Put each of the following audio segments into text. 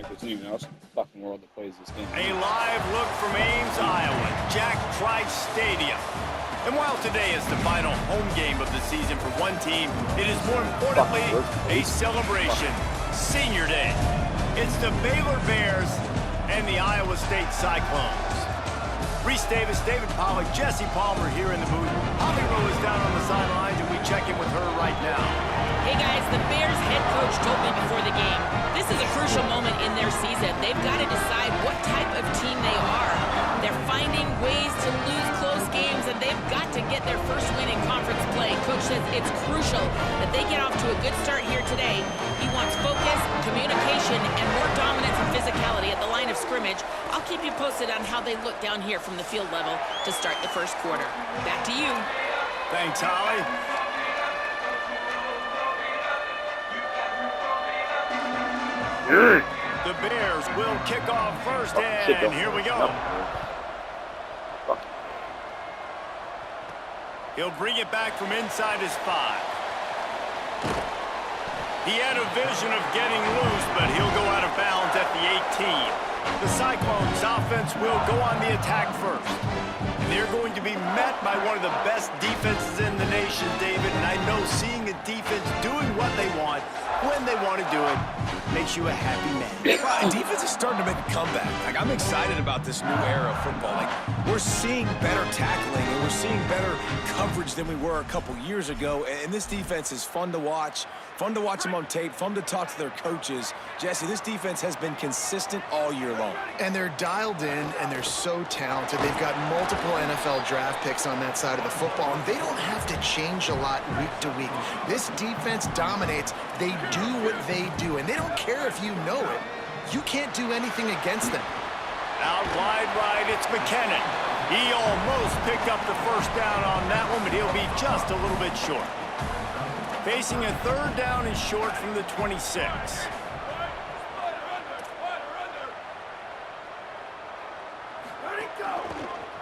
there's anyone else in the fucking world that plays this game. A live look from Ames, Iowa, Jack Trice Stadium. And while today is the final home game of the season for one team, it is more importantly a celebration. Senior Day. It's the Baylor Bears and the Iowa State Cyclones. Reese Davis, David Pollack, Jesse Palmer here in the booth. Holly Rowe is down on the sidelines, and we check in with her right now. Hey guys, the Bears head coach told me before the game, this is a crucial moment in their season. They've got to decide what type of team they are. They're finding ways to lose close games, and they've got to get their first win in conference play. Coach says it's crucial that they get off to a good start here today. He wants focus, communication, and more dominance and physicality at the line of scrimmage. I'll keep you posted on how they look down here from the field level to start the first quarter. Back to you. Thanks, Holly. The Bears will kick off first, and here we go. He'll bring it back from inside his 5. He had a vision of getting loose, but he'll go out of bounds at the 18. The Cyclones offense will go on the attack first. And they're going to be met by one of the best defenses in the nation, David. And I know seeing a defense doing what they want, when they want to do it, makes you a happy man. Well, defense is starting to make a comeback. Like, I'm excited about this new era of football. Like, we're seeing better tackling and we're seeing better coverage than we were a couple years ago. And this defense is fun to watch. Fun to watch them on tape, fun to talk to their coaches. Jesse, this defense has been consistent all year long. And they're dialed in, and they're so talented. They've got multiple NFL draft picks on that side of the football, and they don't have to change a lot week to week. This defense dominates. They do what they do, and they don't care if you know it. You can't do anything against them. Out wide right, it's McKinnon. He almost picked up the first down on that one, but he'll be just a little bit short. Facing a third down and short from the 26.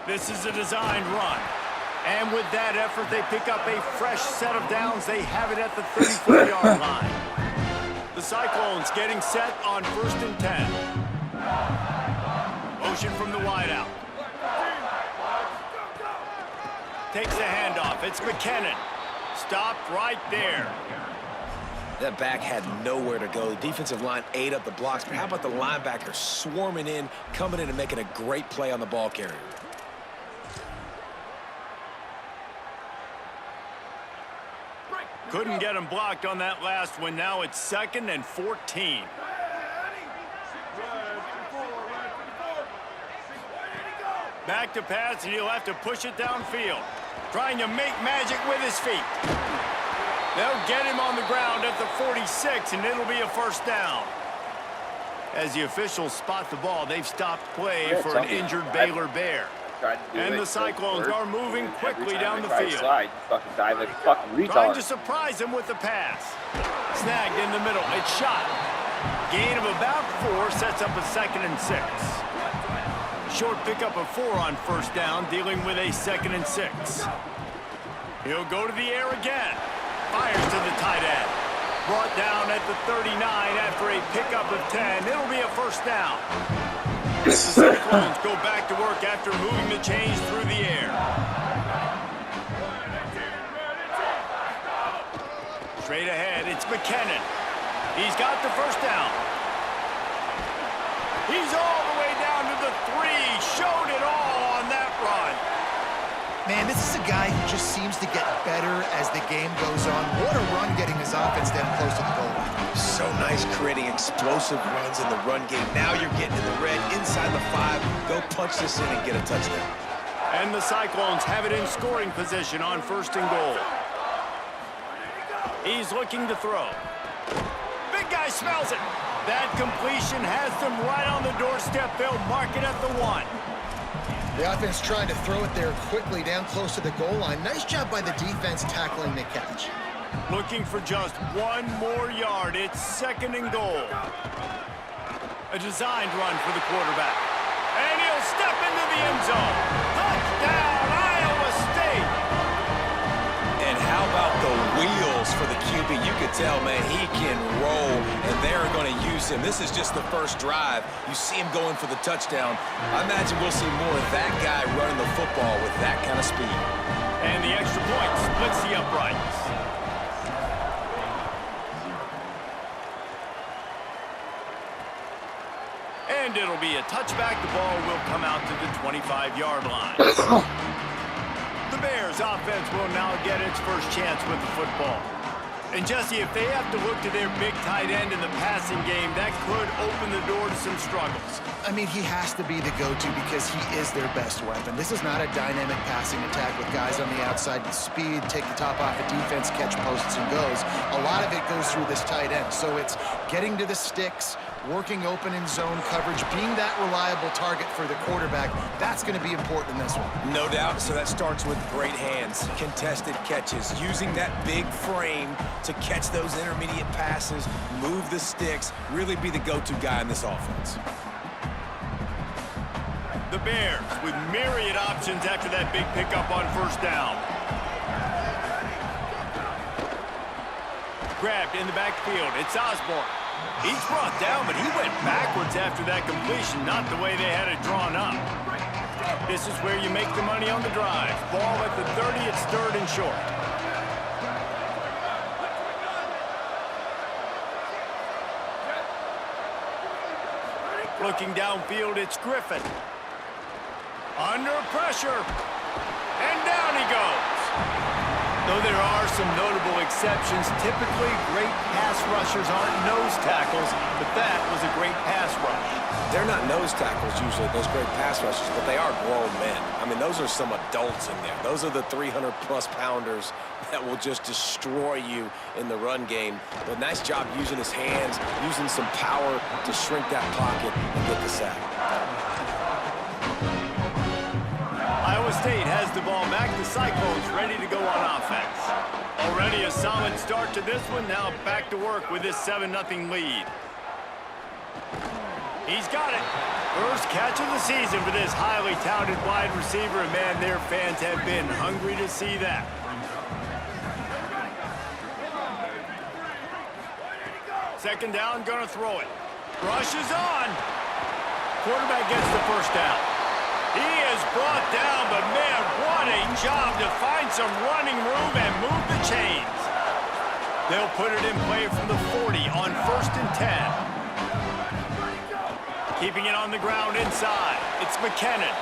This is a designed run. And with that effort, they pick up a fresh set of downs. They have it at the 34-yard line. The Cyclones getting set on 1st and 10. Motion from the wideout. Takes the handoff. It's McKinnon. Stopped right there. That back had nowhere to go. The defensive line ate up the blocks, but how about the linebacker swarming in, coming in and making a great play on the ball carrier? Couldn't get him blocked on that last one. Now it's 2nd and 14. Back to pass, and he'll have to push it downfield. Trying to make magic with his feet. They'll get him on the ground at the 46, and it'll be a first down. As the officials spot the ball, they've stopped play for an injured Baylor Bear. And the Cyclones are moving quickly down the field. Trying to surprise him with the pass. Snagged in the middle. It's shot. Gain of about 4 sets up a 2nd and 6. Short pickup of 4 on first down, dealing with a 2nd and 6. He'll go to the air again. Fires to the tight end. Brought down at the 39 after a pickup of 10. It'll be a first down. The Cyclones go back to work after moving the chains through the air. Straight ahead, it's McKinnon. He's got the first down. He's all the way down to the 3. Showed it all on that run. Man, this is a guy who just seems to get better as the game goes on. What a run getting his offense down close to the goal line. So nice creating explosive runs in the run game. Now you're getting in the red inside the 5. Go punch this in and get a touchdown. And the Cyclones have it in scoring position on 1st and goal. He's looking to throw. Big guy smells it. That completion has them right on the doorstep. They'll mark it at the 1. The offense trying to throw it there quickly down close to the goal line. Nice job by the defense tackling the catch. Looking for just 1 more yard. It's 2nd and goal. A designed run for the quarterback. And he'll step into the end zone. Touchdown, Iowa State! And how about the wheels for the QB. You could tell, man, he can roll, and they're going to use him. This is just the first drive. You see him going for the touchdown. I imagine we'll see more of that guy running the football with that kind of speed. And the extra point splits the uprights. And it'll be a touchback. The ball will come out to the 25-yard line. The Bears offense will now get its first chance with the football. And Jesse, if they have to look to their big tight end in the passing game, that could open the door to some struggles. I mean, he has to be the go-to because he is their best weapon. This is not a dynamic passing attack with guys on the outside with speed, take the top off the defense, catch posts and goes. A lot of it goes through this tight end. So it's getting to the sticks, working open in zone coverage, being that reliable target for the quarterback. That's going to be important in this one. No doubt. So that starts with great hands, contested catches, using that big frame to catch those intermediate passes, move the sticks, really be the go-to guy in this offense. The Bears with myriad options after that big pickup on first down. Grabbed in the backfield. It's Osborne. He's brought down, but he went backwards after that completion, not the way they had it drawn up. This is where you make the money on the drive. Ball at the 30, it's third and short. Looking downfield, it's Griffin. Under pressure. And down he goes. Though there are some notable exceptions, typically great pass rushers aren't nose tackles, but that was a great pass rush. They're not nose tackles usually, those great pass rushers, but they are grown men. I mean, those are some adults in there. Those are the 300-plus pounders that will just destroy you in the run game. But nice job using his hands, using some power to shrink that pocket and get the sack. Iowa State has the ball back. The Cyclones ready to go on offense. Already a solid start to this one. Now back to work with this 7-0 lead. He's got it. First catch of the season for this highly talented wide receiver. And man, their fans have been hungry to see that. Second down, gonna throw it. Rushes on. Quarterback gets the first down. He is brought down, but man, what a job to find some running room and move the chains. They'll put it in play from the 40 on 1st and 10. Keeping it on the ground inside. It's McKinnon.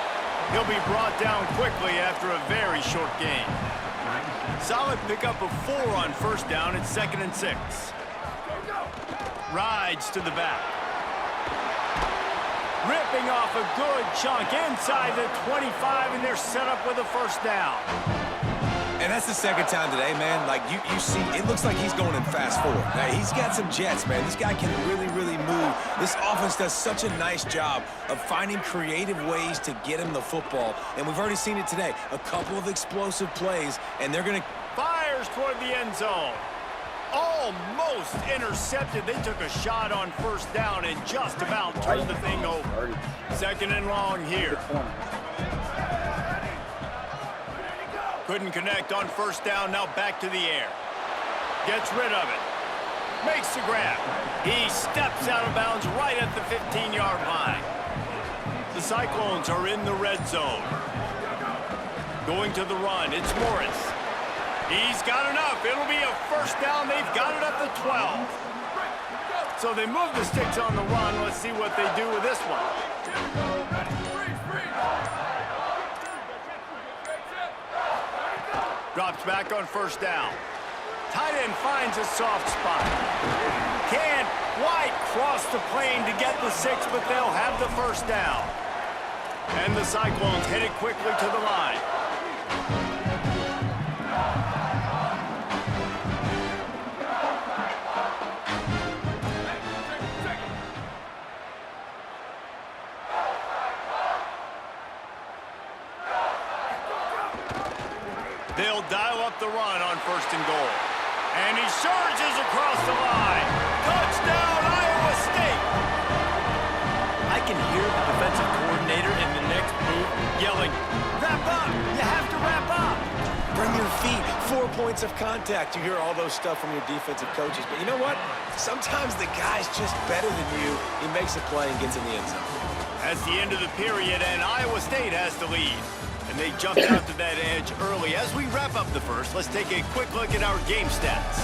He'll be brought down quickly after a very short game. Solid pickup of 4 on first down. It's 2nd and 6. Rides to the back. Ripping off a good chunk inside the 25, and they're set up with a first down. And that's the second time today, man. Like, you see, it looks like he's going in fast forward. Now, he's got some jets, man. This guy can really, really move. This offense does such a nice job of finding creative ways to get him the football. And we've already seen it today. A couple of explosive plays, and they're going to... Fires toward the end zone. Almost intercepted. They took a shot on first down and just about turned the thing over. 2nd and long here. Couldn't connect on first down. Now back to the air. Gets rid of it. Makes the grab. He steps out of bounds right at the 15-yard line. The Cyclones are in the red zone. Going to the run. It's Morris. He's got enough. It'll be a first down. They've got it up to 12. So they move the sticks on the run. Let's see what they do with this one. Drops back on first down. Tight end finds a soft spot. Can't quite cross the plane to get the 6, but they'll have the first down. And the Cyclones headed quickly to the line. They'll dial up the run on 1st and goal. And he surges across the line. Touchdown, Iowa State! I can hear the defensive coordinator in the next booth yelling, "Wrap up! You have to wrap up!" Bring your feet. 4 points of contact. You hear all those stuff from your defensive coaches. But you know what? Sometimes the guy's just better than you. He makes a play and gets in the end zone. That's the end of the period, and Iowa State has the lead. And they jumped out to that edge early. As we wrap up the first, let's take a quick look at our game stats.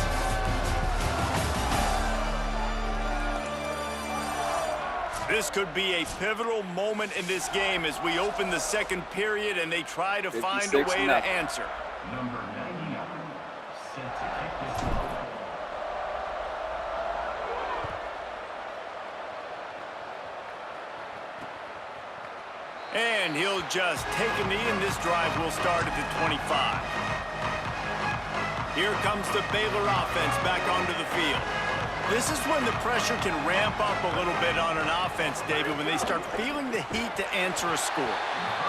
This could be a pivotal moment in this game as we open the second period and they try to find a way to answer. Number 99, set to kick this one. And he'll just take a knee, and this drive will start at the 25. Here comes the Baylor offense back onto the field. This is when the pressure can ramp up a little bit on an offense, David, when they start feeling the heat to answer a score.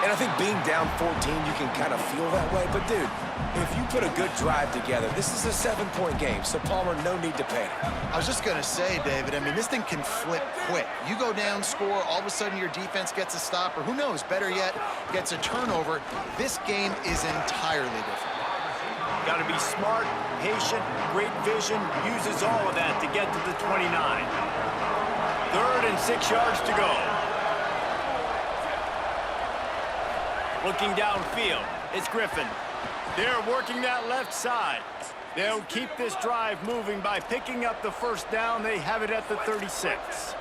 And I think being down 14, you can kind of feel that way. But, dude, if you put a good drive together, this is a 7-point game, so Palmer, no need to panic. I was just going to say, David, I mean, this thing can flip quick. You go down, score, all of a sudden your defense gets a stop, or who knows, better yet, gets a turnover. This game is entirely different. Got to be smart, patient, great vision, uses all of that to get to the 29. 3rd and 6 yards to go. Looking downfield, it's Griffin. They're working that left side. They'll keep this drive moving by picking up the first down. They have it at the 36.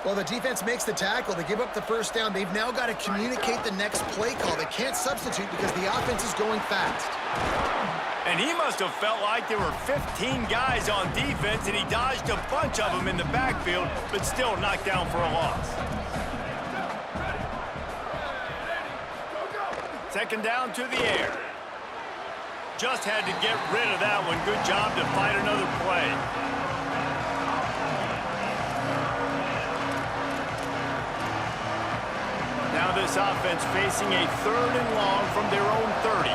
Well, the defense makes the tackle. They give up the first down. They've now got to communicate the next play call. They can't substitute because the offense is going fast. And he must have felt like there were 15 guys on defense, and he dodged a bunch of them in the backfield, but still knocked down for a loss. 2nd down to the air. Just had to get rid of that one. Good job to fight another play. Now this offense facing a 3rd and long from their own 30.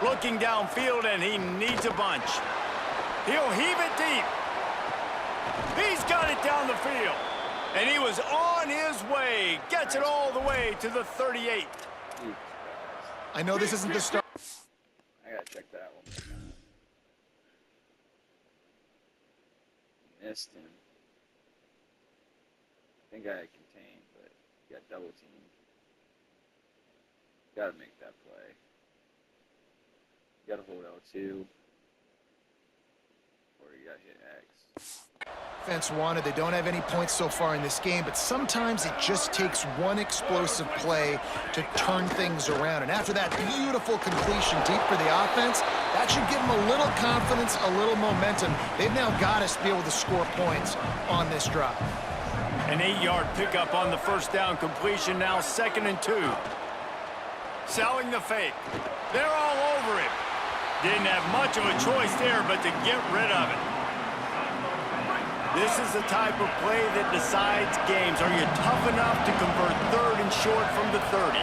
Looking downfield, and he needs a bunch. He'll heave it deep. He's got it down the field. And he was on his way. Gets it all the way to the 38. I know this isn't the start. I gotta check that one. Missed him. I think I had contained, but he got double teamed. Gotta make that play. You gotta hold L2. Or you gotta hit X. Defense wanted. They don't have any points so far in this game, but sometimes it just takes one explosive play to turn things around. And after that beautiful completion deep for the offense, that should give them a little confidence, a little momentum. They've now got to be able to score points on this drive. An 8-yard pickup on the first down completion, now 2nd and 2. Selling the fake. They're all over him. Didn't have much of a choice there but to get rid of it. This is the type of play that decides games. Are you tough enough to convert 3rd and short from the 30?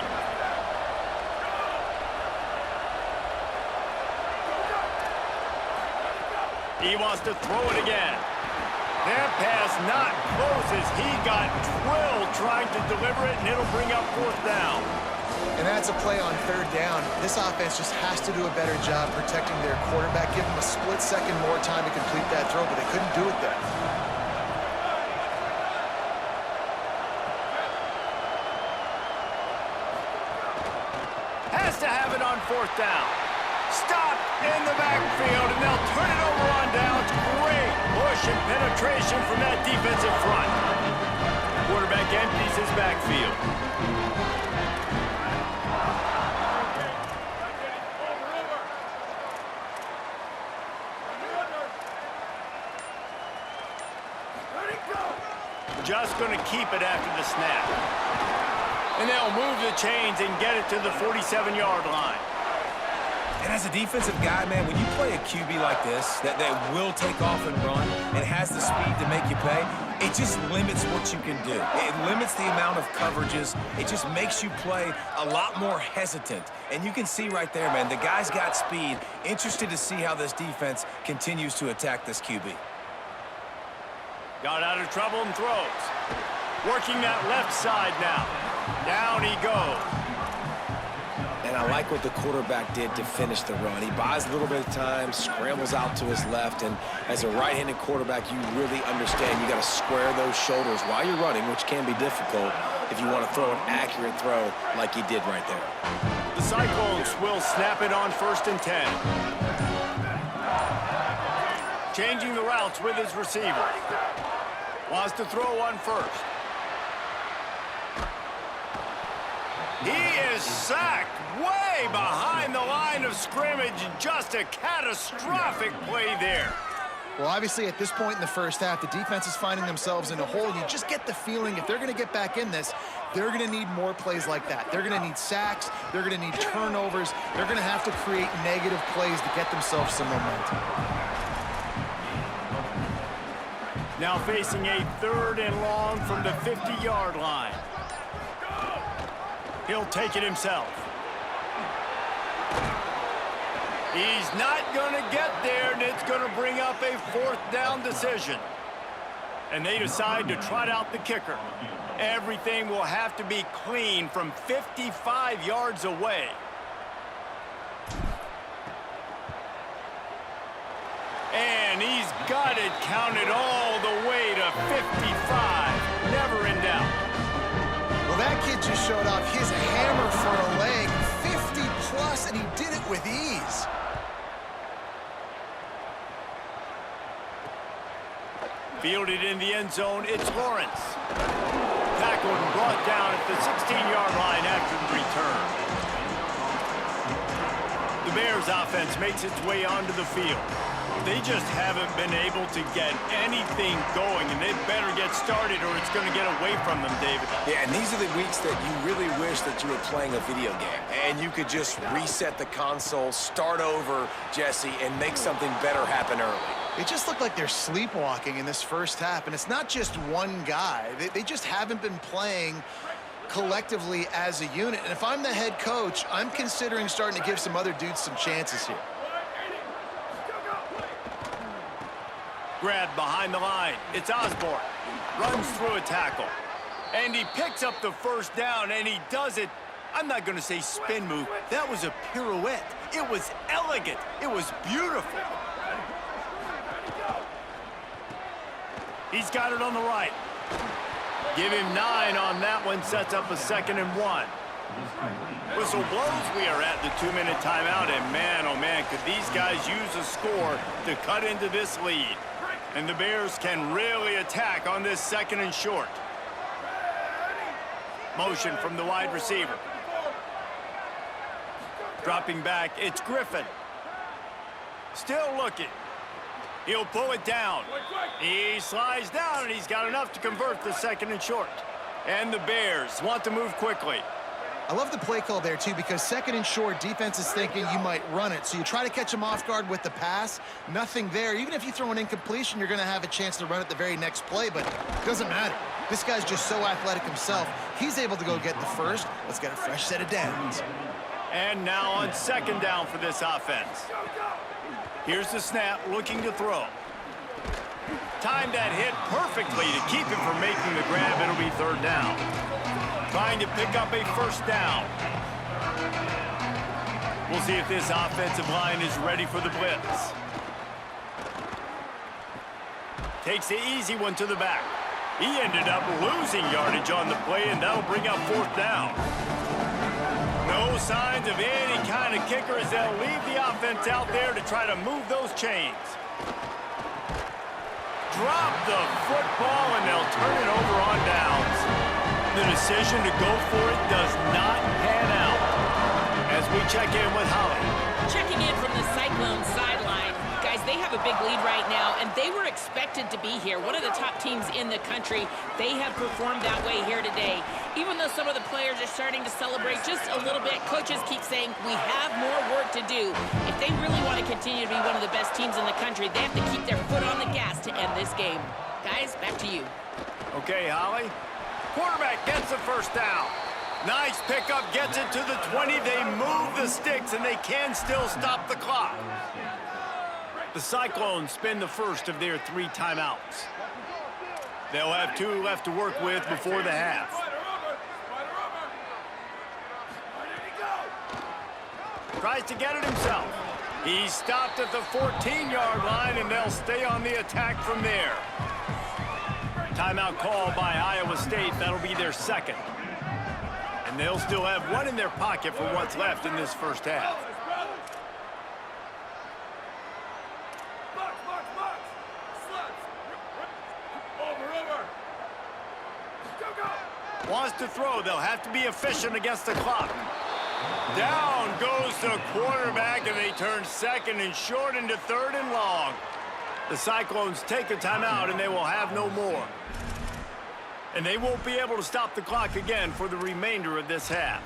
He wants to throw it again. That pass not close as he got drilled trying to deliver it, and it'll bring up 4th down. And that's a play on 3rd down. This offense just has to do a better job protecting their quarterback. Give them a split second more time to complete that throw, but they couldn't do it there. Has to have it on 4th down. Stop in the backfield, and they'll turn it over on downs. Great push and penetration from that defensive front. Quarterback empties his backfield. Just going to keep it after the snap. And they'll move the chains and get it to the 47-yard line. And as a defensive guy, man, when you play a QB like this, that will take off and run and has the speed to make you pay, it just limits what you can do. It limits the amount of coverages. It just makes you play a lot more hesitant. And you can see right there, man, the guy's got speed. Interested to see how this defense continues to attack this QB. Got out of trouble and throws. Working that left side now. Down he goes. And I like what the quarterback did to finish the run. He buys a little bit of time, scrambles out to his left, and as a right-handed quarterback, you really understand you got to square those shoulders while you're running, which can be difficult if you want to throw an accurate throw like he did right there. The Cyclones will snap it on 1st and 10. Changing the routes with his receiver. Wants to throw on first. He is sacked way behind the line of scrimmage. Just a catastrophic play there. Well, obviously, at this point in the first half, the defense is finding themselves in a hole. You just get the feeling if they're going to get back in this, they're going to need more plays like that. They're going to need sacks. They're going to need turnovers. They're going to have to create negative plays to get themselves some momentum. Now facing a 3rd and long from the 50-yard line. He'll take it himself. He's not going to get there, and it's going to bring up a 4th down decision. And they decide to trot out the kicker. Everything will have to be clean from 55 yards away. And he's got it counted all the way to 55. Never in doubt. Well, that kid just showed off his hammer for a leg, 50+, and he did it with ease. Fielded in the end zone, it's Lawrence. Tackled and brought down at the 16-yard line after the return. The Bears offense makes its way onto the field. They just haven't been able to get anything going, and they better get started or it's going to get away from them, David. Yeah, and these are the weeks that you really wish that you were playing a video game and you could just reset the console, start over, Jesse, and make something better happen early. It just looked like they're sleepwalking in this first half, and it's not just one guy. They just haven't been playing collectively as a unit. And if I'm the head coach, I'm considering starting to give some other dudes some chances here. Grabbed behind the line. It's Osborne. Runs through a tackle. And he picks up the 1st down, and he does it. I'm not going to say spin move. That was a pirouette. It was elegant. It was beautiful. He's got it on the right. Give him 9 on that one. Sets up a 2nd and 1. Whistle blows. We are at the 2-minute timeout. And man, oh man, could these guys use a score to cut into this lead. And the Bears can really attack on this 2nd and short. Motion from the wide receiver. Dropping back, it's Griffin. Still looking. He'll pull it down. He slides down, and he's got enough to convert the 2nd and short. And the Bears want to move quickly. I love the play call there, too, because 2nd and short, defense is thinking you might run it. So you try to catch them off guard with the pass. Nothing there. Even if you throw an incompletion, you're going to have a chance to run it the very next play, but it doesn't matter. This guy's just so athletic himself. He's able to go get the 1st. Let's get a fresh set of downs. And now on 2nd down for this offense. Here's the snap, looking to throw. Timed that hit perfectly to keep him from making the grab. It'll be 3rd down. Trying to pick up a 1st down. We'll see if this offensive line is ready for the blitz. Takes the easy one to the back. He ended up losing yardage on the play, and that'll bring up 4th down. No signs of any kind of kicker as they'll leave the offense out there to try to move those chains. Drop the football, and they'll turn it over on downs. The decision to go for it does not pan out. As we check in with Holly. Checking in from the Cyclones sideline. Guys, they have a big lead right now, and they were expected to be here. One of the top teams in the country. They have performed that way here today. Even though some of the players are starting to celebrate just a little bit, coaches keep saying, we have more work to do. If they really want to continue to be one of the best teams in the country, they have to keep their foot on the gas to end this game. Guys, back to you. Okay, Holly. Quarterback gets the 1st down. Nice pickup, gets it to the 20. They move the sticks, and they can still stop the clock. The Cyclones spend the 1st of their 3 timeouts. They'll have 2 left to work with before the half. Tries to get it himself. He's stopped at the 14-yard line, and they'll stay on the attack from there. Timeout called by Iowa State. That'll be their second. And they'll still have one in their pocket for what's left in this first half. Wants to throw. They'll have to be efficient against the clock. Down goes the quarterback, and they turn second and short into third and long. The Cyclones take a timeout, and they will have no more. And they won't be able to stop the clock again for the remainder of this half.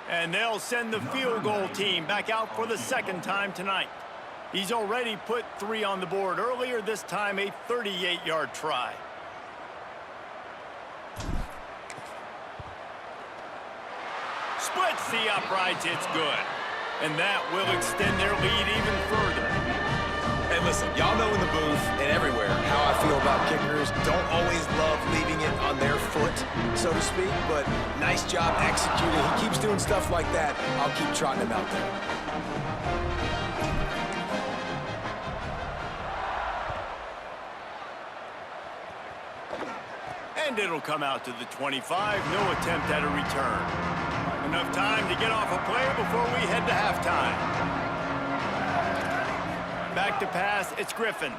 And they'll send the field goal team back out for the second time tonight. He's already put 3 on the board earlier, this time a 38-yard try. Splits the uprights, it's good. And that will extend their lead even further. And listen, y'all know in the booth and everywhere how I feel about kickers. Don't always love leaving it on their foot, so to speak, but nice job executing. He keeps doing stuff like that. I'll keep trotting him out there. And it'll come out to the 25. No attempt at a return. Enough time to get off a play before we head to halftime. Back to pass, it's Griffin.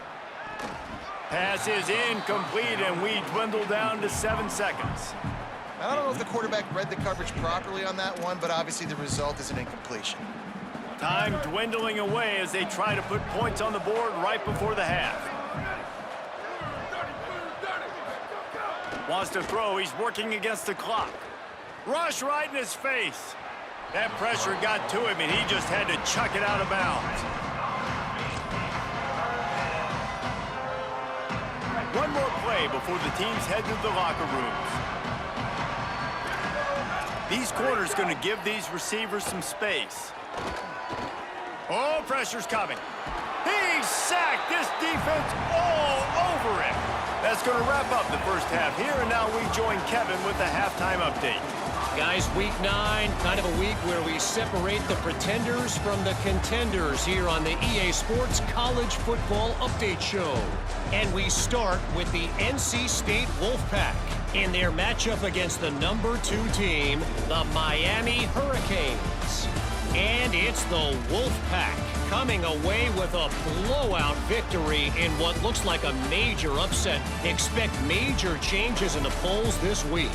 Pass is incomplete, and we dwindle down to 7 seconds. I don't know if the quarterback read the coverage properly on that one, but obviously the result is an incompletion. Time dwindling away as they try to put points on the board right before the half. Wants to throw, he's working against the clock. Rush right in his face. That pressure got to him, and he just had to chuck it out of bounds. One more play before the teams head to the locker rooms. These corners going to give these receivers some space. Oh, pressure's coming. He's sacked. This defense all over him. That's going to wrap up the first half here, and now we join Kevin with the halftime update. Guys, week 9, kind of a week where we separate the pretenders from the contenders here on the EA Sports College Football Update Show. And we start with the NC State Wolfpack in their matchup against the number 2 team, the Miami Hurricanes. And it's the Wolfpack coming away with a blowout victory in what looks like a major upset. Expect major changes in the polls this week.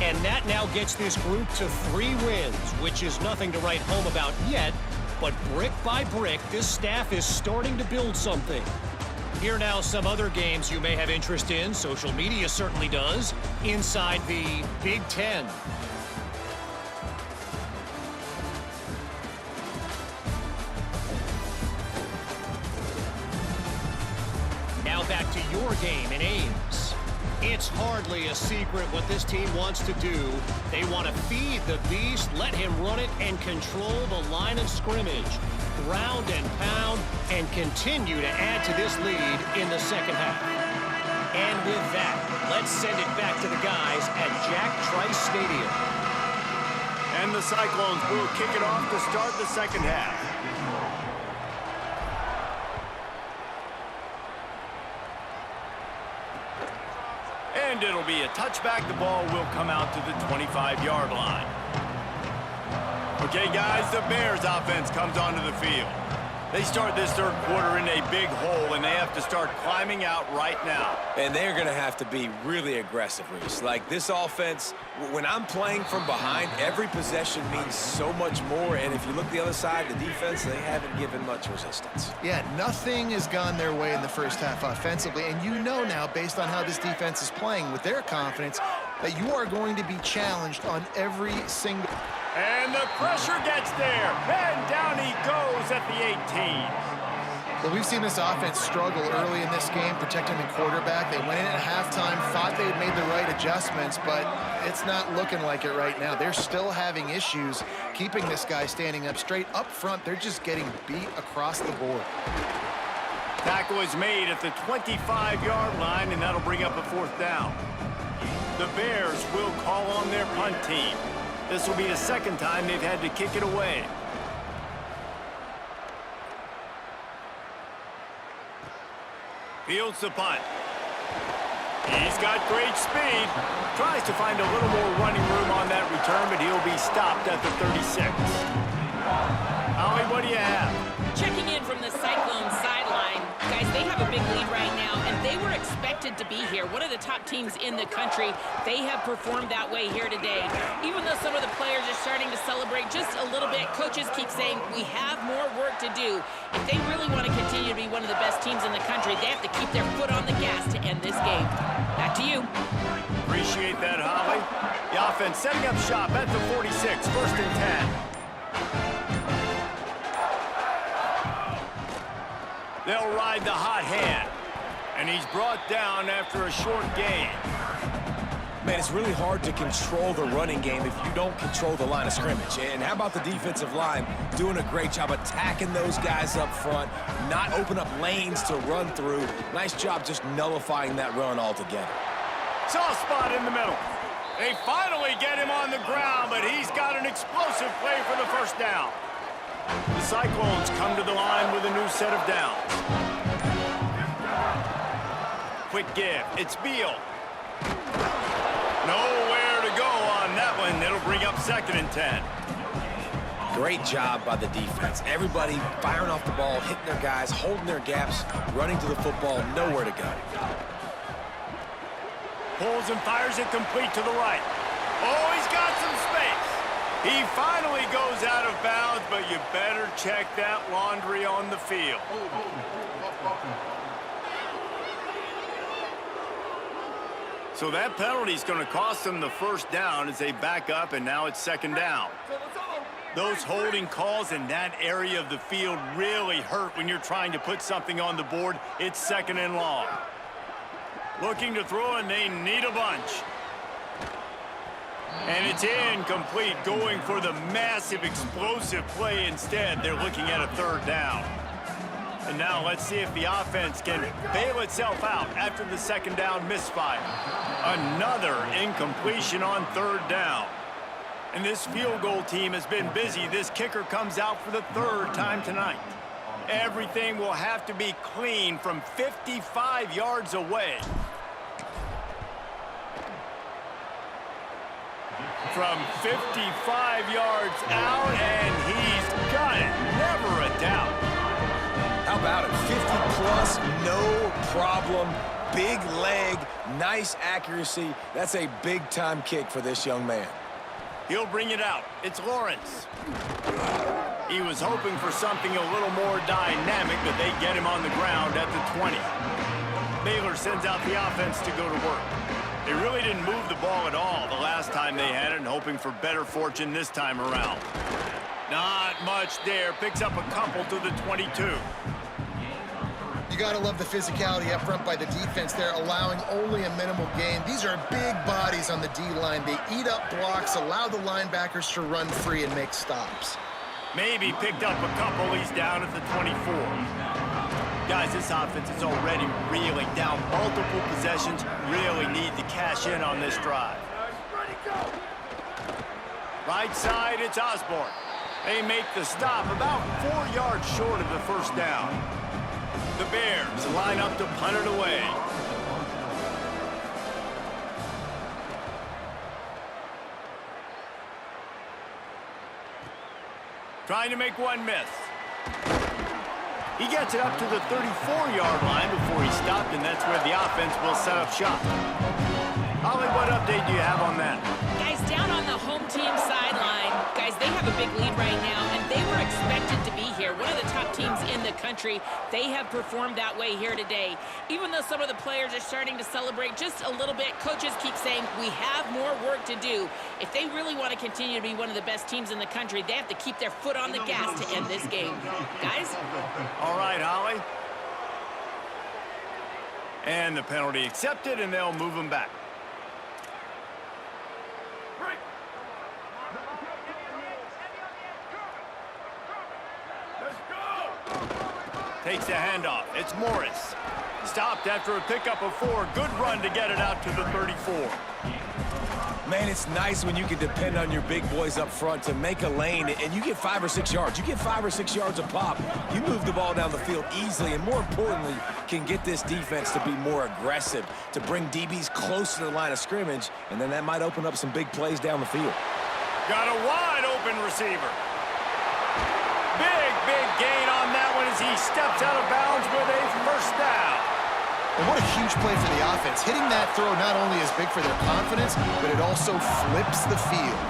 And that now gets this group to 3 wins, which is nothing to write home about yet. But brick by brick, this staff is starting to build something. Here now some other games you may have interest in. Social media certainly does. Inside the Big Ten. Now back to your game in Ames. It's hardly a secret what this team wants to do. They want to feed the beast, let him run it, and control the line of scrimmage. Ground and pound, and continue to add to this lead in the second half. And with that, let's send it back to the guys at Jack Trice Stadium. And the Cyclones will kick it off to start the second half. And it'll be a touchback. The ball will come out to the 25-yard line. Okay, guys, the Bears offense comes onto the field. They start this third quarter in a big hole, and they have to start climbing out right now. And they're going to have to be really aggressive, Reese. Like, this offense, when I'm playing from behind, every possession means so much more. And if you look the other side, the defense, they haven't given much resistance. Yeah, nothing has gone their way in the first half offensively. And you know now, based on how this defense is playing with their confidence, that you are going to be challenged on every single... And the pressure gets there. And down he goes at the 18. Well, we've seen this offense struggle early in this game, protecting the quarterback. They went in at halftime, thought they had made the right adjustments, but it's not looking like it right now. They're still having issues keeping this guy standing up straight. Up front, they're just getting beat across the board. Tackle is made at the 25-yard line, and that'll bring up a fourth down. The Bears will call on their punt team. This will be the second time they've had to kick it away. Fields the punt. He's got great speed. Tries to find a little more running room on that return, but he'll be stopped at the 36. Ollie, what do you have? Checking in from the Cyclone sideline. Guys, they have a big lead right now, and they were expected to be here. One of the top teams in the country. They have performed that way here today. Even though some of the players are starting to celebrate just a little bit, coaches keep saying, we have more work to do. If they really want to continue to be one of the best teams in the country, they have to keep their foot on the gas to end this game. Back to you. Appreciate that, Holly. The offense setting up shop at the 46, 1st and 10. They'll ride the hot hand. And he's brought down after a short gain. Man, it's really hard to control the running game if you don't control the line of scrimmage. And how about the defensive line doing a great job attacking those guys up front, not open up lanes to run through. Nice job just nullifying that run altogether. Soft spot in the middle. They finally get him on the ground, but he's got an explosive play for the first down. The Cyclones come to the line with a new set of downs. Quick give. It's Beal. Nowhere to go on that one. It'll bring up 2nd and 10. Great job by the defense. Everybody firing off the ball, hitting their guys, holding their gaps, running to the football, nowhere to go. Pulls and fires it complete to the right. Oh, he's got some space. He finally goes out of bounds, but you better check that laundry on the field. So that penalty is going to cost them the first down as they back up, and now it's 2nd down. Those holding calls in that area of the field really hurt when you're trying to put something on the board. It's 2nd and long. Looking to throw, and they need a bunch. And it's incomplete, going for the massive explosive play instead. They're looking at a 3rd down. And now let's see if the offense can bail itself out after the 2nd down misfire. Another incompletion on 3rd down. And this field goal team has been busy. This kicker comes out for the 3rd time tonight. Everything will have to be clean from 55 yards away. From 55 yards out, and he's got it. Never a doubt. How about it? 50-plus, no problem. Big leg, nice accuracy. That's a big-time kick for this young man. He'll bring it out. It's Lawrence. He was hoping for something a little more dynamic, but they get him on the ground at the 20. Baylor sends out the offense to go to work. They really didn't move the ball at all the last time they had it, and hoping for better fortune this time around. Not much there. Picks up a couple to the 22. You got to love the physicality up front by the defense there, allowing only a minimal gain. These are big bodies on the D-line. They eat up blocks, allow the linebackers to run free and make stops. Maybe picked up a couple. He's down at the 24. Guys, this offense is already reeling down multiple possessions. Really need to cash in on this drive. Right side, it's Osborne. They make the stop about 4 yards short of the first down. The Bears line up to punt it away. Trying to make one miss. He gets it up to the 34-yard line before he stopped, and that's where the offense will set up shop. Holly, what update do you have on that? Guys, down on the home team sideline, guys, they have a big lead right now, and they were expected to be here. One of the top teams in the country. They have performed that way here today. Even though some of the players are starting to celebrate just a little bit, coaches keep saying, we have more work to do. If they really want to continue to be one of the best teams in the country, they have to keep their foot on the gas to end this game. Guys? All right, Holly. And the penalty accepted, and they'll move him back. Takes the handoff. It's Morris. Stopped after a pickup of 4. Good run to get it out to the 34. Man, it's nice when you can depend on your big boys up front to make a lane, and you get 5 or 6 yards. You get 5 or 6 yards a pop. You move the ball down the field easily, and more importantly, can get this defense to be more aggressive, to bring DBs close to the line of scrimmage, and then that might open up some big plays down the field. Got a wide open receiver. Big gain on that one as he steps out of bounds with a first down. And what a huge play for the offense. Hitting that throw not only is big for their confidence, but it also flips the field.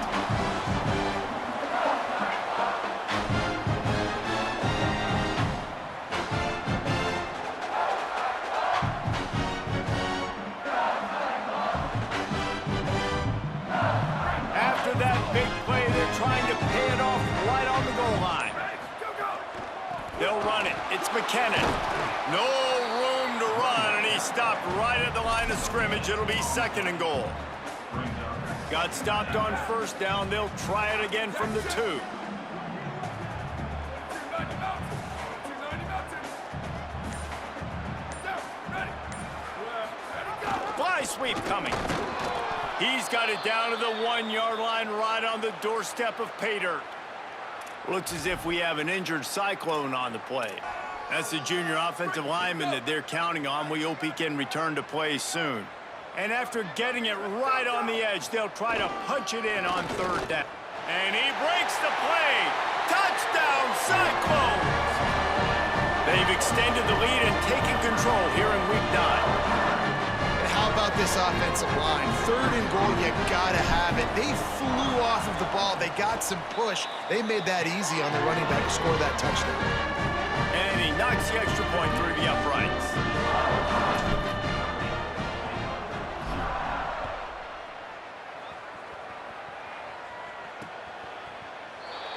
After that big play, they're trying to pay it off right on the goal line. They'll run it. It's McKinnon. No room to run, and he stopped right at the line of scrimmage. It'll be 2nd and goal. Got stopped on first down. They'll try it again from the 2. Fly sweep coming. He's got it down to the 1-yard line right on the doorstep of pay dirt. Looks as if we have an injured Cyclone on the play. That's the junior offensive lineman that they're counting on. We hope he can return to play soon. And after getting it right on the edge, they'll try to punch it in on 3rd down. And he breaks the play. Touchdown, Cyclones! They've extended the lead and taken control here in week 9. How about this offensive line? 3rd and goal, you gotta have it. They flew off of the ball. They got some push. They made that easy on the running back to score that touchdown. And he knocks the extra point through the uprights.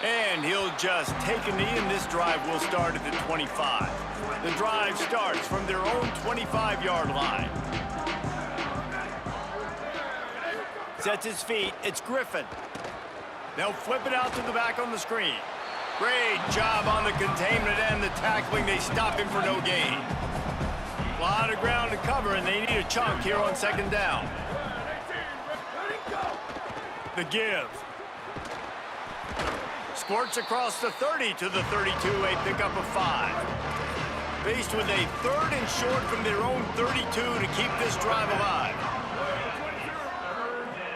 And he'll just take a knee, and this drive will start at the 25. The drive starts from their own 25-yard line. Sets his feet. It's Griffin. They'll flip it out to the back on the screen. Great job on the containment and the tackling. They stop him for no gain. A lot of ground to cover, and they need a chunk here on 2nd down. The give. Squirts across the 30 to the 32, a pickup of 5. Faced with a 3rd and short from their own 32 to keep this drive alive.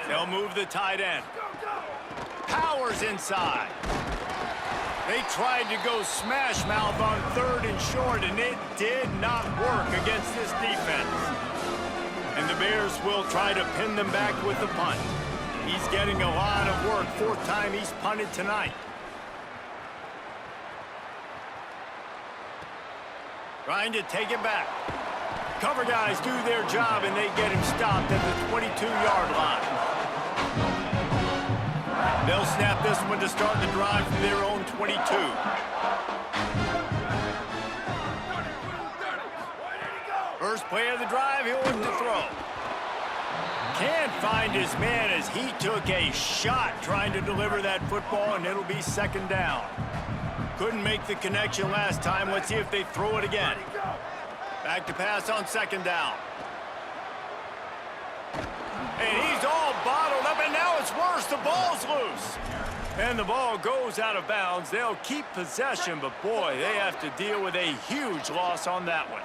They'll move the tight end. Powers inside. They tried to go smash mouth on 3rd and short, and it did not work against this defense. And the Bears will try to pin them back with the punt. He's getting a lot of work. 4th time he's punted tonight. Trying to take it back. Cover guys do their job, and they get him stopped at the 22-yard line. They'll snap this one to start the drive from their own 22. First play of the drive, he'll look to throw. Can't find his man as he took a shot trying to deliver that football, and it'll be 2nd down. Couldn't make the connection last time. Let's see if they throw it again. Back to pass on 2nd down. And he's all bottled up, and now it's worse. The ball's loose. And the ball goes out of bounds. They'll keep possession, but boy, they have to deal with a huge loss on that one.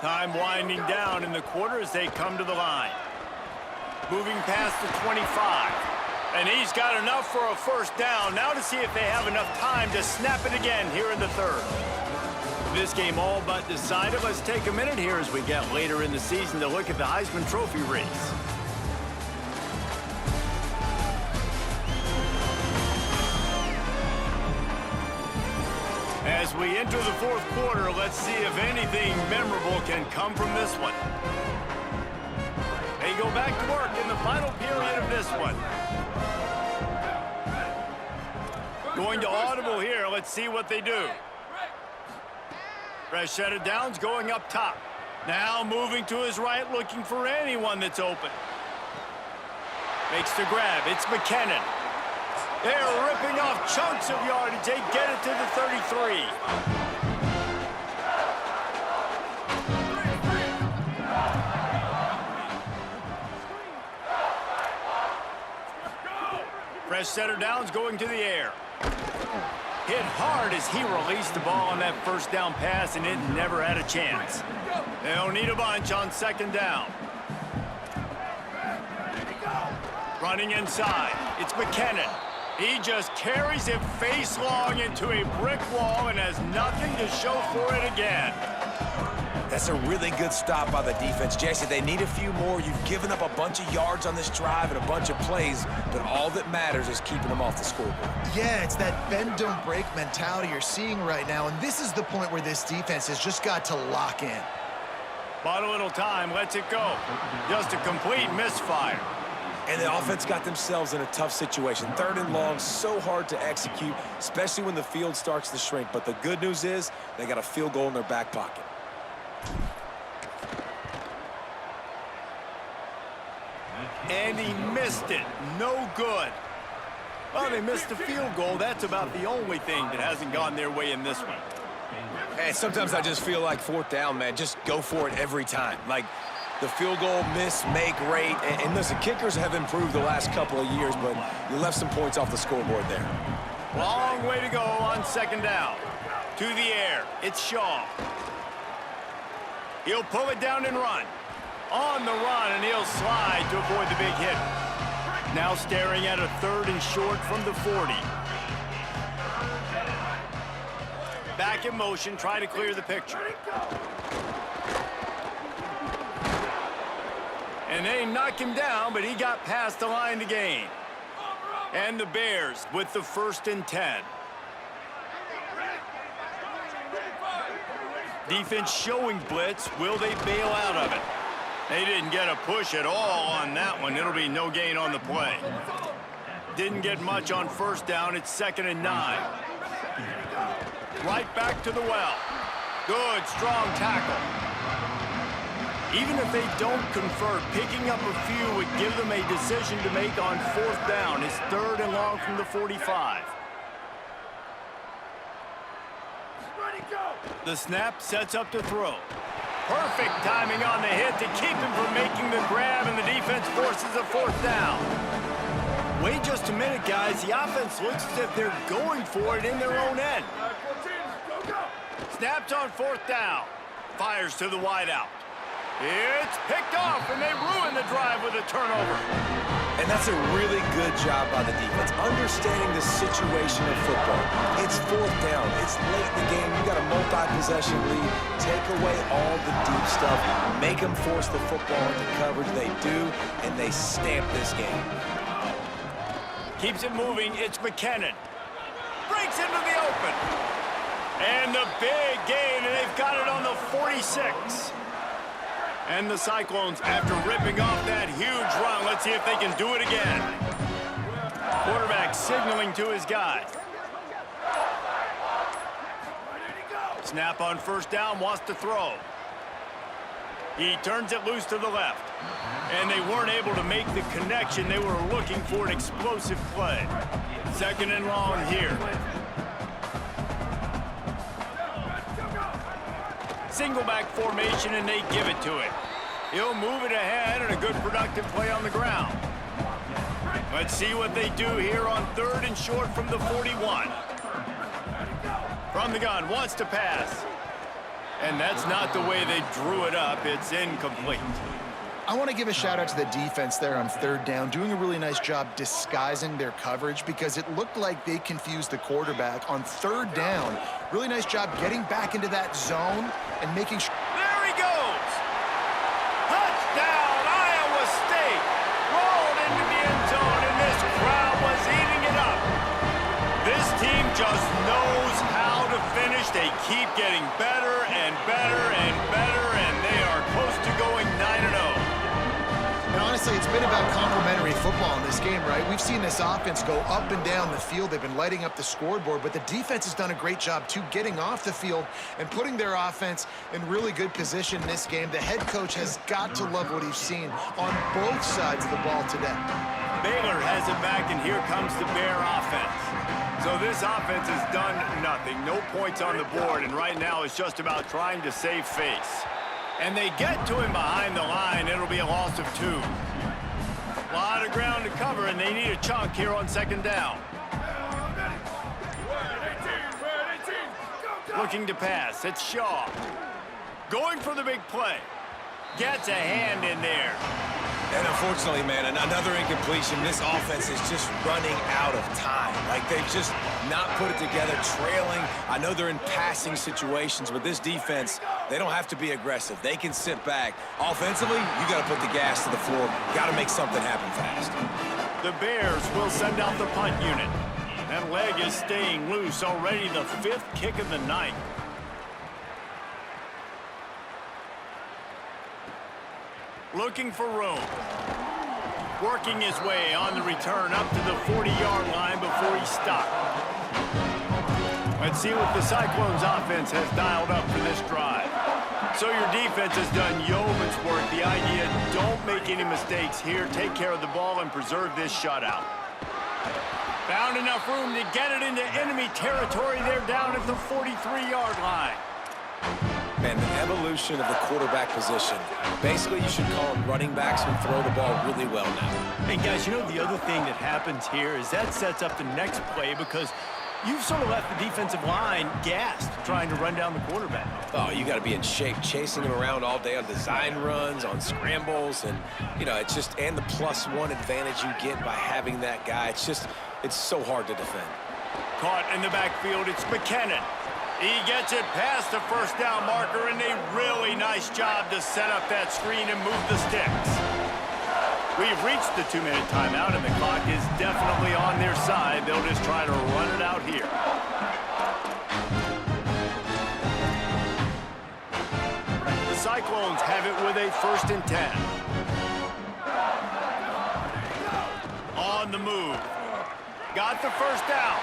Time winding down in the quarter as they come to the line. Moving past the 25. And he's got enough for a first down. Now to see if they have enough time to snap it again here in the 3rd. This game all but decided. Let's take a minute here as we get later in the season to look at the Heisman Trophy race. As we enter the 4th quarter, let's see if anything memorable can come from this one. They go back to work in the final period of this one. Going to audible here. Let's see what they do. Fresh set of downs going up top. Now moving to his right, looking for anyone that's open. Makes the grab. It's McKinnon. They're ripping off chunks of yardage. They get it to the 33. Fresh setter downs going to the air. Hit hard as he released the ball on that first down pass, and it never had a chance. They'll need a bunch on second down. Running inside, it's McKinnon. He just carries it face long into a brick wall and has nothing to show for it again. That's a really good stop by the defense. Jesse, they need a few more. You've given up a bunch of yards on this drive and a bunch of plays, but all that matters is keeping them off the scoreboard. Yeah, it's that bend, don't break mentality you're seeing right now, and this is the point where this defense has just got to lock in. Bought a little time, lets it go. Just a complete misfire. And the offense got themselves in a tough situation. 3rd and long, so hard to execute, especially when the field starts to shrink. But the good news is they got a field goal in their back pocket. And he missed it. No good. Well, they missed the field goal. That's about the only thing that hasn't gone their way in this one. Hey, sometimes I just feel like 4th down, man. Just go for it every time. Like the field goal miss, make rate. And listen, kickers have improved the last couple of years, but you left some points off the scoreboard there. Long way to go on second down. To the air. It's Shaw. He'll pull it down and run. On the run, and he'll slide to avoid the big hit. Now staring at a 3rd and short from the 40. Back in motion, try to clear the picture. And they knock him down, but he got past the line to gain. And the Bears with the 1st and 10. Defense showing blitz. Will they bail out of it? They didn't get a push at all on that one. It'll be no gain on the play. Didn't get much on 1st down. It's 2nd and 9. Right back to the well. Good, strong tackle. Even if they don't convert, picking up a few would give them a decision to make on 4th down. It's 3rd and long from the 45. The snap sets up to throw. Perfect timing on the hit to keep him from making the grab, and the defense forces a 4th down. Wait just a minute, guys. The offense looks as if they're going for it in their own end. Snaps on 4th down. Fires to the wideout. It's picked off, and they ruin the drive with a turnover. And that's a really good job by the defense, understanding the situation of football. It's 4th down. It's late in the game. You got a multi-possession lead. Take away all the deep stuff. Make them force the football into coverage. They do, and they stamp this game. Keeps it moving. It's McKinnon. Breaks into the open. And the big gain, and they've got it on the 46. And the Cyclones, after ripping off that huge run, let's see if they can do it again. Quarterback signaling to his guy. Snap on 1st down, wants to throw. He turns it loose to the left. And they weren't able to make the connection. They were looking for an explosive play. 2nd and long here. Single back formation, and they give it to it. He'll move it ahead, and a good productive play on the ground. Let's see what they do here on 3rd and short from the 41. From the gun, wants to pass. And that's not the way they drew it up. It's incomplete. I want to give a shout out to the defense there on 3rd down, doing a really nice job disguising their coverage because it looked like they confused the quarterback on 3rd down. Really nice job getting back into that zone and making sure. There he goes! Touchdown, Iowa State! Rolled into the end zone, and this crowd was eating it up. This team just knows how to finish. They keep getting better and better and better, and they are close to going 9-0. And honestly, it's been about complementary football in this game, right? We've seen this offense go up and down the field. They've been lighting up the scoreboard, but the defense has done a great job, too, getting off the field and putting their offense in really good position in this game. The head coach has got to love what he's seen on both sides of the ball today. Baylor has it back, and here comes the Bear offense. So this offense has done nothing. No points on the board, and right now it's just about trying to save face. And they get to him behind the line. It'll be a loss of 2. A lot of lot of ground to cover, and they need a chunk here on second down. Looking to pass. It's Shaw. Going for the big play. Gets a hand in there. And unfortunately, man, another incompletion. This offense is just running out of time. Like, they've just not put it together, trailing. I know they're in passing situations, but this defense, they don't have to be aggressive. They can sit back. Offensively, you got to put the gas to the floor. Got to make something happen fast. The Bears will send out the punt unit. That leg is staying loose. Already the 5th kick of the night. Looking for room. Working his way on the return up to the 40-yard line before he's stopped. Let's see what the Cyclones offense has dialed up for this drive. So your defense has done yeoman's work. The idea, don't make any mistakes here. Take care of the ball and preserve this shutout. Found enough room to get it into enemy territory. They're down at the 43-yard line. Man, the evolution of the quarterback position. Basically, you should call them running backs who throw the ball really well now. And guys, you know the other thing that happens here is that sets up the next play because you've sort of left the defensive line gassed trying to run down the quarterback. Oh, you got to be in shape, chasing him around all day on design runs, on scrambles, and, you know, it's just, and the +1 advantage you get by having that guy. It's just, it's so hard to defend. Caught in the backfield, it's McKinnon. He gets it past the first down marker, and a really nice job to set up that screen and move the sticks. We've reached the 2-minute timeout, and the clock is definitely on their side. They'll just try to run it out here. The Cyclones have it with a 1st and 10. On the move. Got the first down.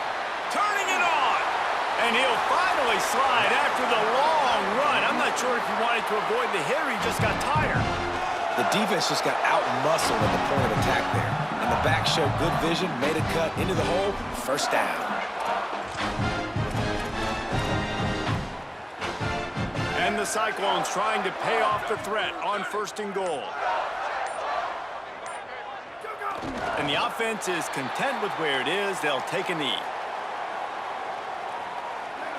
Turning it on. And he'll finally slide after the long run. I'm not sure if he wanted to avoid the hit or he just got tired. The defense just got out-muscled at the point of attack there. And the back showed good vision, made a cut into the hole, 1st down. And the Cyclones trying to pay off the threat on 1st and goal. And the offense is content with where it is. They'll take a knee.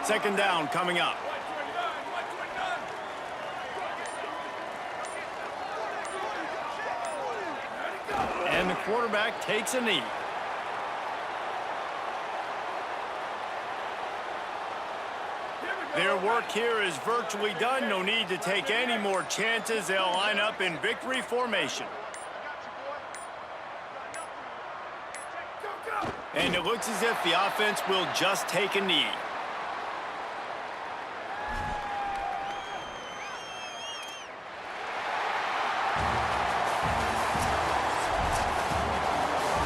2nd down coming up. And the quarterback takes a knee. Their work here is virtually done. No need to take any more chances. They'll line up in victory formation. And it looks as if the offense will just take a knee.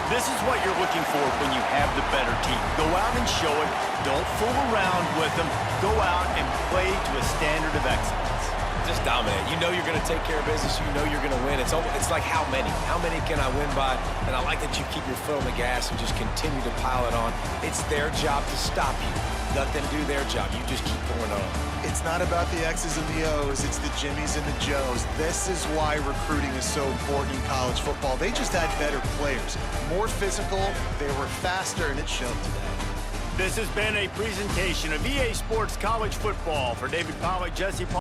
This is what you're looking for when you have the better team. Go out and show it. Don't fool around with them. Go out and play to a standard of excellence. Just dominate. You know you're going to take care of business. You know you're going to win. It's like how many? How many can I win by? And I like that you keep your foot on the gas and just continue to pile it on. It's their job to stop you. Let them do their job. You just keep going on. It's not about the X's and the O's. It's the Jimmies and the Joes. This is why recruiting is so important in college football. They just had better players, more physical, they were faster, and it showed today. This has been a presentation of EA Sports College Football. For David Pollack, Jesse Paul.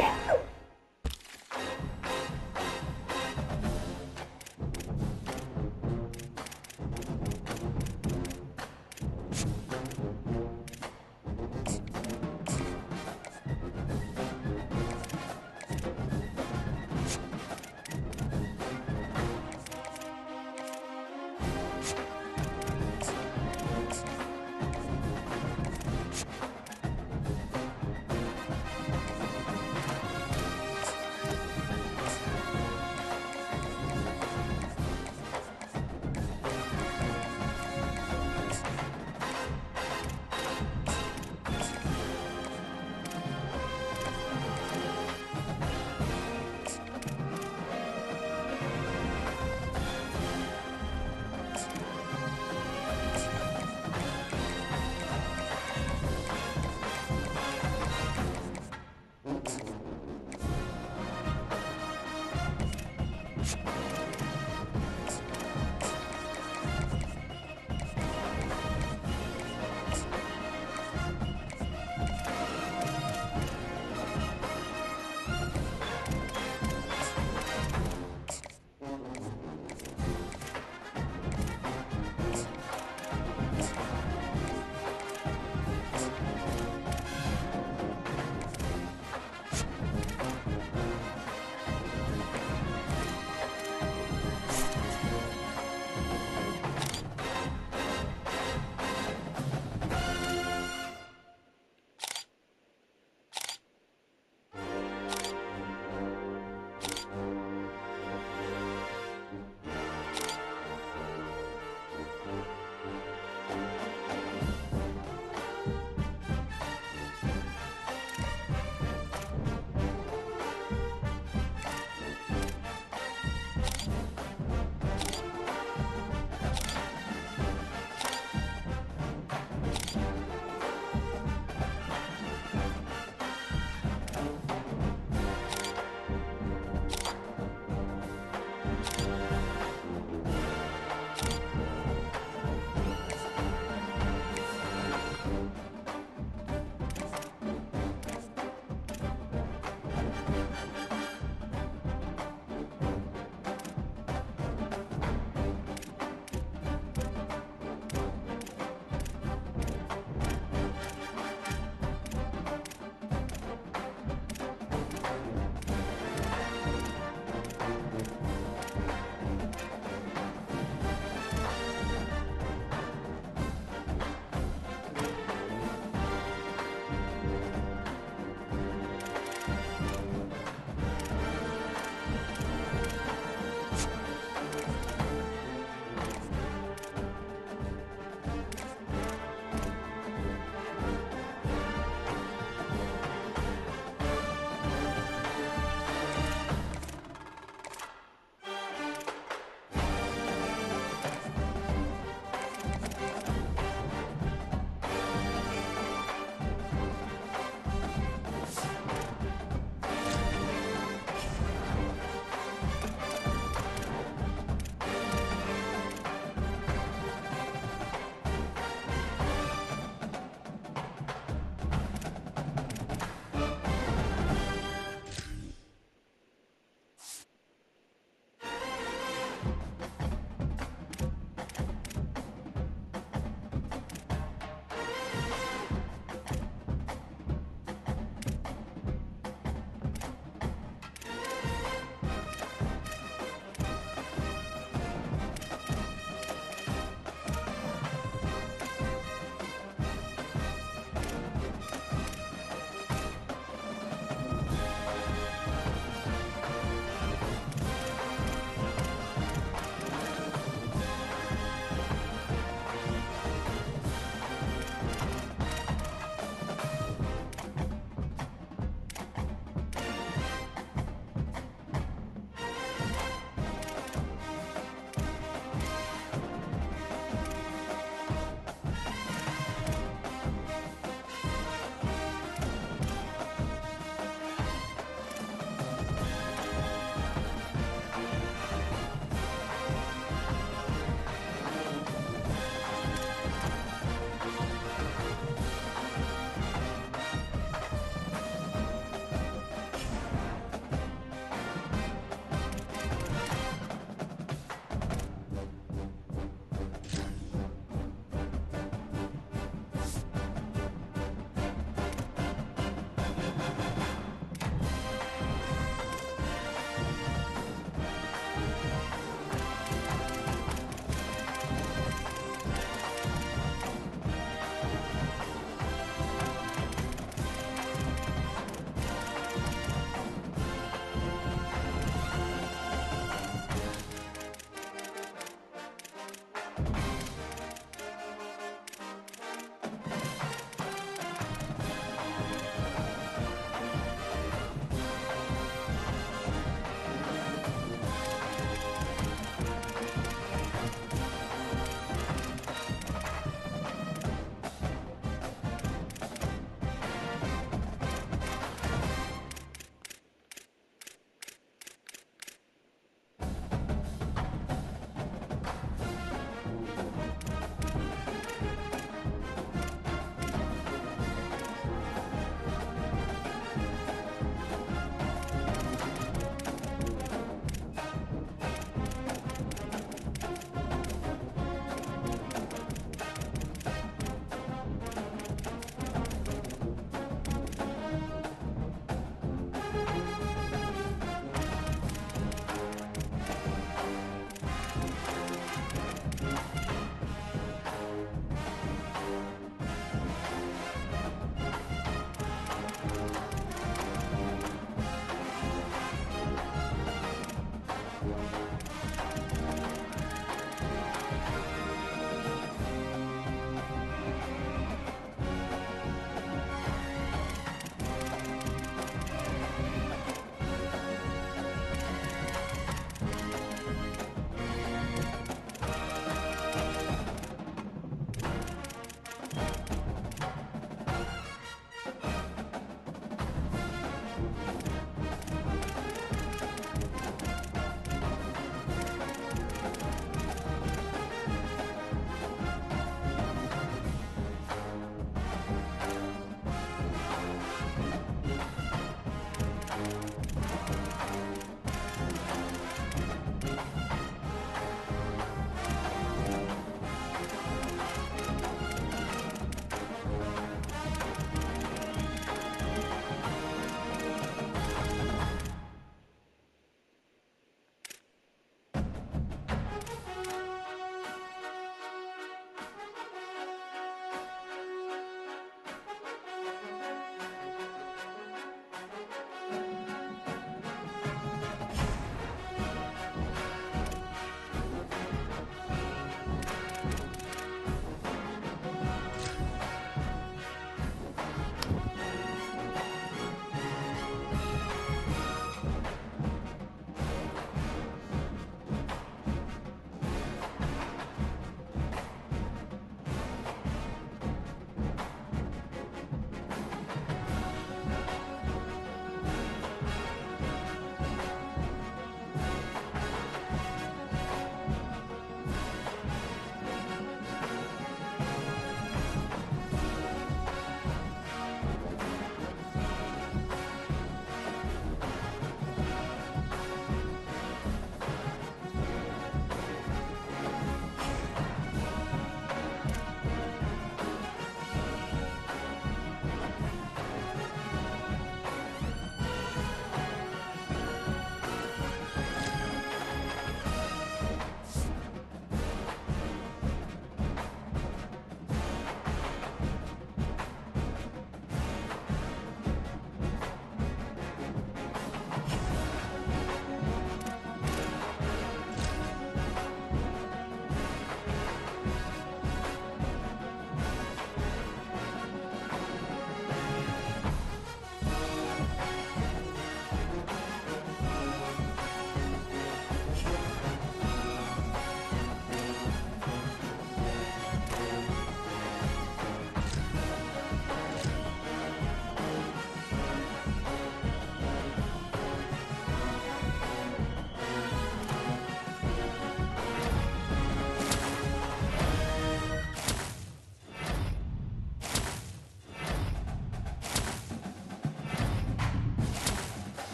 Yeah.